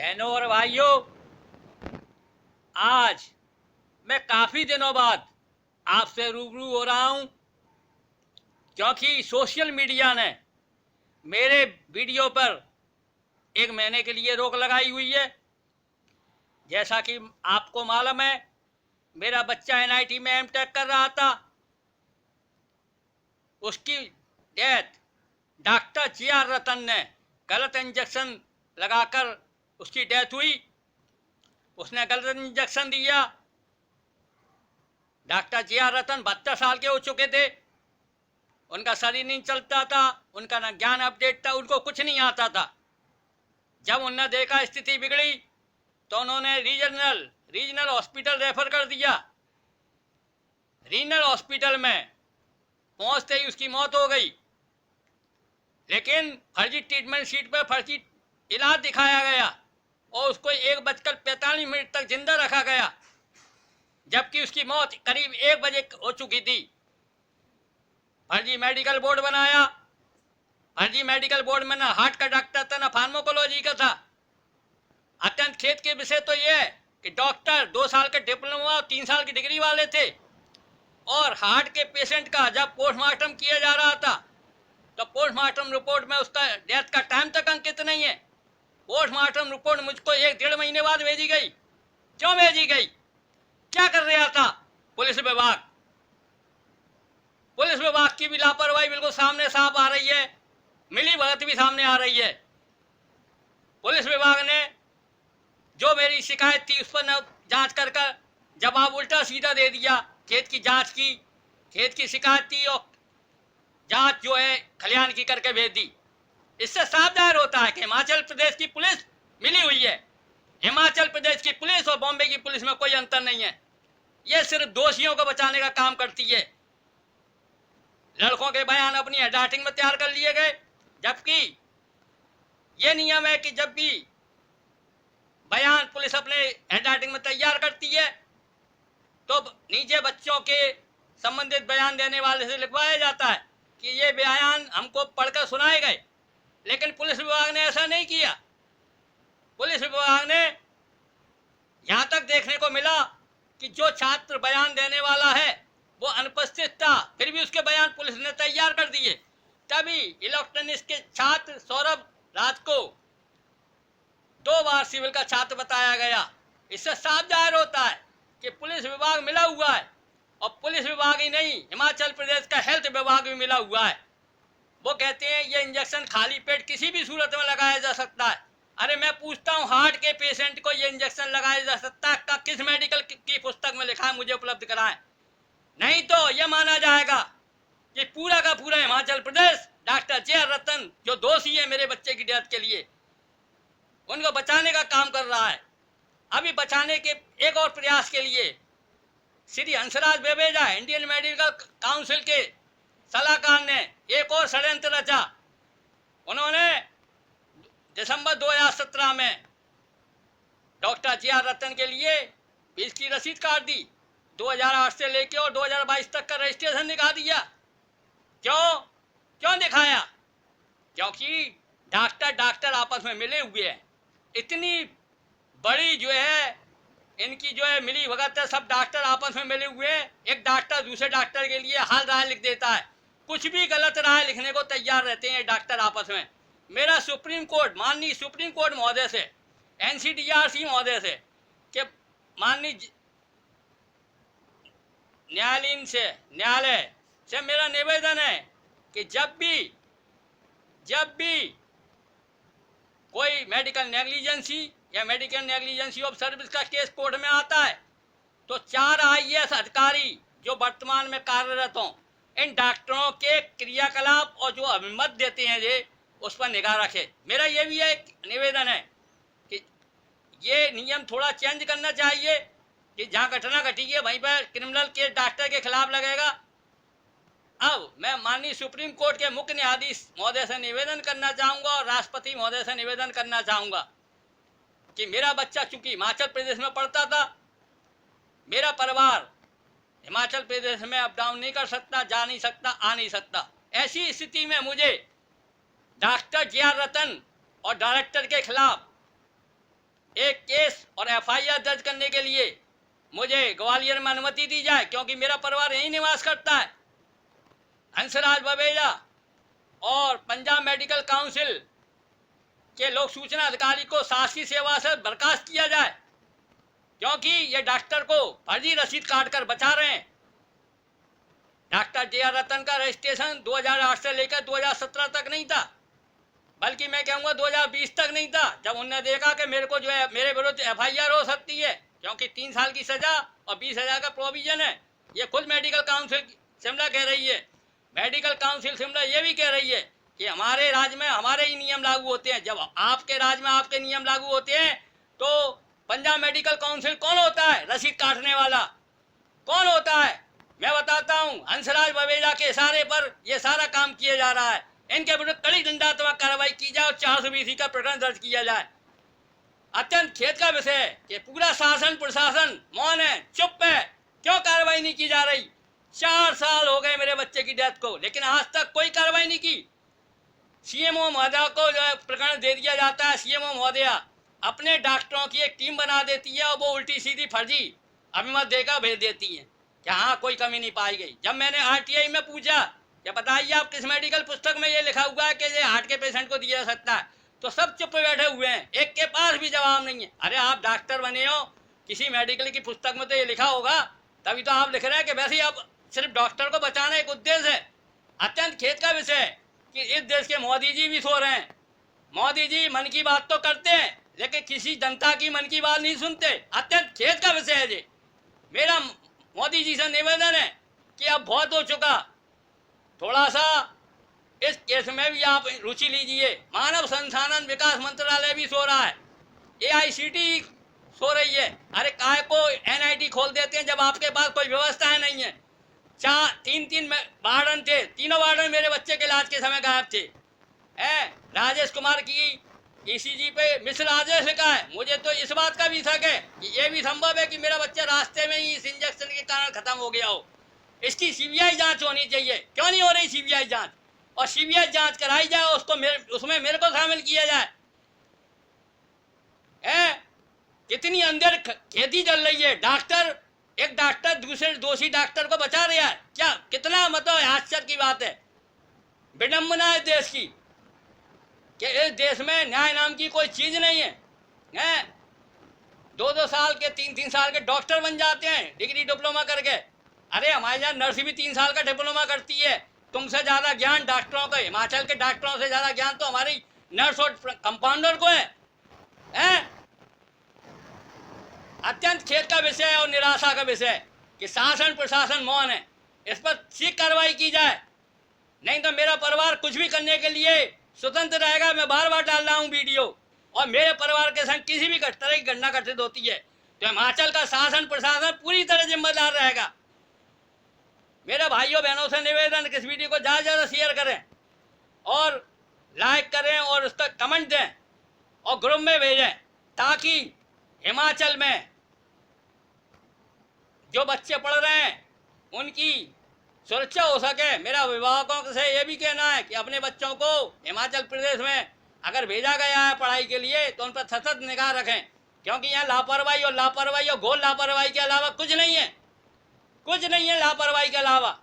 बहनों और भाइयों, आज मैं काफ़ी दिनों बाद आपसे रूबरू हो रहा हूं, क्योंकि सोशल मीडिया ने मेरे वीडियो पर 1 महीने के लिए रोक लगाई हुई है। जैसा कि आपको मालूम है, मेरा बच्चा एनआईटी में एमटेक कर रहा था। उसकी डेथ डॉक्टर जी.आर. रतन ने गलत इंजेक्शन लगाकर उसकी डेथ हुई। उसने गलत इंजेक्शन दिया। Doctor G.R.. रतन 72 साल के हो चुके थे। उनका शरीर नहीं चलता था, उनका ना ज्ञान अपडेट था, उनको कुछ नहीं आता था। जब उन्होंने देखा स्थिति बिगड़ी तो उन्होंने रीजनल हॉस्पिटल रेफर कर दिया। रीजनल हॉस्पिटल में पहुंचते ही उसकी मौत हो गई, लेकिन फर्जी ट्रीटमेंट शीट पर फर्जी इलाज दिखाया गया और उसको 1:45 तक जिंदा रखा गया, जबकि उसकी मौत करीब 1 बजे हो चुकी थी। फर्जी मेडिकल बोर्ड बनाया। फर्जी मेडिकल बोर्ड में ना हार्ट का डॉक्टर था, ना फार्माकोलॉजी का था। अत्यंत खेद के विषय तो यह है कि डॉक्टर 2 साल के डिप्लोमा और 3 साल की डिग्री वाले थे, और हार्ट के पेशेंट का जब पोस्टमार्टम किया जा रहा था तो पोस्टमार्टम रिपोर्ट में उसका डेथ का टाइम तक अंकित नहीं है। पोस्टमार्टम रिपोर्ट मुझको 1-1.5 महीने बाद भेजी गई। क्यों भेजी गई? क्या कर रहा था पुलिस विभाग? पुलिस विभाग की भी लापरवाही बिल्कुल सामने साफ आ रही है, मिली भगत भी सामने आ रही है। पुलिस विभाग ने जो मेरी शिकायत थी उस पर जांच कर जवाब उल्टा सीधा दे दिया। खेत की जांच की, खेत की शिकायत थी और जांच जो है खलियान की करके भेज दी। इससे साफ जाहिर होता है कि हिमाचल प्रदेश की पुलिस मिली हुई है। हिमाचल प्रदेश की पुलिस और बॉम्बे की पुलिस में कोई अंतर नहीं है। ये सिर्फ दोषियों को बचाने का काम करती है। लड़कों के बयान अपनी हेडराइटिंग में तैयार कर लिए गए, जबकि यह नियम है कि जब भी बयान पुलिस अपने हेडराइटिंग में तैयार करती है तो नीचे बच्चों के संबंधित बयान देने वाले से लिखवाया जाता है कि ये बयान हमको पढ़कर सुनाए गए। लेकिन पुलिस विभाग ने ऐसा नहीं किया। पुलिस विभाग ने यहां तक देखने को मिला कि जो छात्र बयान देने वाला है वो अनुपस्थित था, फिर भी उसके बयान पुलिस ने तैयार कर दिए। तभी इलेक्ट्रॉनिक्स के छात्र सौरभ राज को 2 बार सिविल का छात्र बताया गया। इससे साफ जाहिर होता है कि पुलिस विभाग मिला हुआ है, और पुलिस विभाग ही नहीं, हिमाचल प्रदेश का हेल्थ विभाग भी मिला हुआ है। वो कहते हैं ये इंजेक्शन खाली पेट किसी भी सूरत में लगाया जा सकता है। अरे मैं पूछता हूँ, हार्ट के पेशेंट को ये इंजेक्शन लगाया जा सकता है? किस मेडिकल की पुस्तक में लिखा है? मुझे उपलब्ध कराएं। नहीं तो यह माना जाएगा कि पूरा का पूरा हिमाचल प्रदेश डॉक्टर जी.आर. रतन जो दोषी है मेरे बच्चे की डेथ के लिए, उनको बचाने का काम कर रहा है। अभी बचाने के एक और प्रयास के लिए Shri Hansraj Babeja, Indian Medical Council के सलाहकार ने एक और षड्यंत्र रचा। उन्होंने दिसंबर 2017 में डॉक्टर जी.आर. रतन के लिए फीस की रसीद काट दी। 2008 से लेके और 2022 तक का रजिस्ट्रेशन दिखा दिया। क्यों दिखाया? क्योंकि डॉक्टर आपस में मिले हुए हैं। इतनी बड़ी जो है इनकी जो है मिली भगत है, सब डॉक्टर आपस में मिले हुए हैं। एक डॉक्टर दूसरे डॉक्टर के लिए हाल राय लिख देता है, कुछ भी गलत राय लिखने को तैयार रहते हैं डॉक्टर आपस में। मेरा सुप्रीम कोर्ट, माननीय सुप्रीम कोर्ट महोदय से, NCDRC महोदय से, कि माननीय न्यायालय से मेरा निवेदन है कि जब भी कोई मेडिकल नेग्लिजेंसी या मेडिकल नेग्लिजेंसी ऑफ सर्विस का केस कोर्ट में आता है तो 4 IAS अधिकारी जो वर्तमान में कार्यरत हों, इन डॉक्टरों के क्रियाकलाप और जो अभिमत देते हैं ये उस पर निगाह रखे। मेरा ये भी एक निवेदन है कि ये नियम थोड़ा चेंज करना चाहिए कि जहाँ घटना घटी है वहीं पर क्रिमिनल केस डॉक्टर के खिलाफ लगेगा। अब मैं माननीय सुप्रीम कोर्ट के मुख्य न्यायाधीश महोदय से निवेदन करना चाहूँगा और राष्ट्रपति महोदय से निवेदन करना चाहूँगा कि मेरा बच्चा चूंकि हिमाचल प्रदेश में पढ़ता था, मेरा परिवार हिमाचल प्रदेश में अप डाउन नहीं कर सकता, जा नहीं सकता, आ नहीं सकता। ऐसी स्थिति में मुझे डॉक्टर जी.आर. रतन और डायरेक्टर के खिलाफ एक केस और एफआईआर दर्ज करने के लिए मुझे ग्वालियर में अनुमति दी जाए, क्योंकि मेरा परिवार यहीं निवास करता है। हंसराज बवेजा और पंजाब मेडिकल काउंसिल के लोक सूचना अधिकारी को शासकीय सेवा से बर्खास्त किया जाए, क्योंकि ये डॉक्टर को फर्जी रसीद काटकर बचा रहे हैं। Doctor JR. रतन का रजिस्ट्रेशन 2008 से लेकर 2017 तक नहीं था, बल्कि मैं कहूँगा 2020 तक नहीं था, जब उन्होंने देखा कि मेरे को जो है मेरे विरुद्ध एफआईआर हो सकती है, क्योंकि 3 साल की सजा और 20,000 का प्रोविजन है। ये खुद मेडिकल काउंसिल शिमला कह रही है। मेडिकल काउंसिल शिमला ये भी कह रही है कि हमारे राज्य में हमारे ही नियम लागू होते हैं। जब आपके राज्य में आपके नियम लागू होते हैं तो पंजाब मेडिकल काउंसिल कौन होता है? रसीद काटने वाला कौन होता है? मैं बताता हूँ, हंसराज बवेजा के इशारे पर यह सारा काम किया जा रहा है। इनके विरुद्ध कड़ी दंडात्मक कार्रवाई की जाए और 420 का प्रकरण दर्ज किया जाए। अत्यंत खेद का विषय है कि पूरा शासन प्रशासन मौन है, चुप है। क्यों कार्रवाई नहीं की जा रही? 4 साल हो गए मेरे बच्चे की डेथ को, लेकिन आज तक कोई कार्रवाई नहीं की। सीएमओ महोदया को जो है प्रकरण दे दिया जाता है। सीएमओ महोदया अपने डॉक्टरों की एक टीम बना देती है और वो उल्टी सीधी फर्जी अभिमत देकर भेज देती है कि हाँ कोई कमी नहीं पाई गई। जब मैंने आरटीआई में पूछा कि बताइए आप किस मेडिकल पुस्तक में ये लिखा हुआ है कि ये हार्ट के पेशेंट को दिया जा सकता है, तो सब चुप बैठे हुए हैं, एक के पास भी जवाब नहीं है। अरे आप डॉक्टर बने हो, किसी मेडिकल की पुस्तक में तो ये लिखा होगा, तभी तो आप लिख रहे हैं कि वैसे ही आप सिर्फ डॉक्टर को बचाना एक उद्देश्य है। अत्यंत खेद का विषय है कि इस देश के मोदी जी भी सो रहे हैं। मोदी जी मन की बात तो करते हैं, लेकिन किसी जनता की मन की बात नहीं सुनते। अत्यंत खेद का विषय है जी। मेरा मोदी जी से निवेदन है कि अब बहुत हो चुका, थोड़ा सा इस केस में भी आप रुचि लीजिए। मानव संसाधन विकास मंत्रालय भी सो रहा है, एआईसीटी सो रही है। अरे काय को एनआईटी खोल देते हैं जब आपके पास कोई व्यवस्था नहीं है। 3 वार्डन थे, तीनों वार्डन मेरे बच्चे के इलाज के समय गायब थे। राजेश कुमार की ईसीजी पे मिस्र आदेश लिखा है। मुझे तो इस बात का भी शक है कि ये भी संभव है कि मेरा बच्चा रास्ते में ही इस इंजेक्शन के कारण खत्म हो गया हो। इसकी सीबीआई जांच होनी चाहिए। क्यों नहीं हो रही सीबीआई जांच? और सीबीआई जांच कराई जाए, उसको उसमें मेरे को शामिल किया जाए। कितनी अंदर खेती चल रही है। डॉक्टर, एक डॉक्टर दूसरे दोषी डॉक्टर को बचा रहा है। क्या कितना मतलब आश्चर्य की बात है, विडंबना है देश की कि इस देश में न्याय नाम की कोई चीज नहीं है। 2-2 साल के 3-3 साल के डॉक्टर बन जाते हैं डिग्री डिप्लोमा करके। अरे हमारे यहाँ नर्स भी 3 साल का डिप्लोमा करती है। तुमसे ज्यादा ज्ञान डॉक्टरों को, हिमाचल के डॉक्टरों से ज्यादा ज्ञान तो हमारी नर्स और कंपाउंडर को है। अत्यंत खेद का विषय और निराशा का विषय कि शासन प्रशासन मौन है। इस पर शीघ्र कार्रवाई की जाए, नहीं तो मेरा परिवार कुछ भी करने के लिए स्वतंत्र रहेगा। मैं बार बार डाल रहा हूँ वीडियो, और मेरे परिवार के संग किसी भी तरह की घटना घटित होती है तो हिमाचल का शासन प्रशासन पूरी तरह जिम्मेदार रहेगा। मेरे भाइयों बहनों से निवेदन कि इस वीडियो को ज़्यादा से ज़्यादा शेयर करें और लाइक करें और उस पर कमेंट दें और ग्रुप में भेजें, ताकि हिमाचल में जो बच्चे पढ़ रहे हैं उनकी सुरक्षा हो सके। मेरा अभिभावकों से ये भी कहना है कि अपने बच्चों को हिमाचल प्रदेश में अगर भेजा गया है पढ़ाई के लिए तो उन पर सतत निगाह रखें, क्योंकि यहाँ लापरवाही और घोर लापरवाही के अलावा कुछ नहीं है, कुछ नहीं है लापरवाही के अलावा।